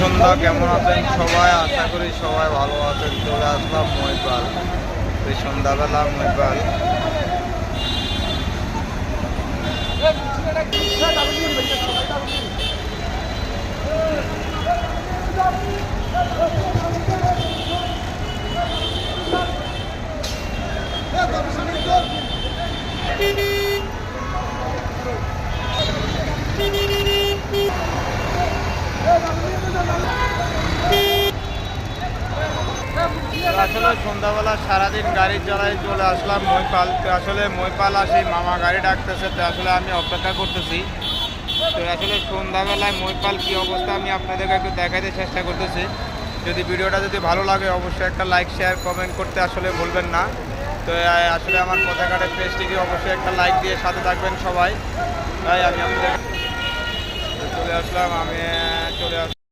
সন্ধ্যা, কেমন আছেন সবাই? আশা করি সবাই ভালো আছেন। চলে আসলাম মহিপাল, এই সন্ধ্যাবেলা মহিপাল। আসলে সন্ধ্যাবেলা সারাদিন গাড়ি চালাই, চলে আসলাম মহিপাল। তো আসলে মহিপাল আসি, মামা গাড়ি ডাকতেছে, তো আসলে আমি অপেক্ষা করতেছি। তো আসলে সন্ধ্যাবেলায় মহিপাল কী অবস্থা আমি আপনাদেরকে একটু দেখাতে চেষ্টা করতেছি। যদি ভিডিওটা যদি ভালো লাগে অবশ্যই একটা লাইক, শেয়ার, কমেন্ট করতে আসলে ভুলবেন না। তো আসলে আমার পথেঘাটের পেজটিকে অবশ্যই একটা লাইক দিয়ে সাথে থাকবেন সবাই। তাই আমি আপনাদের চলে আসলাম, চলে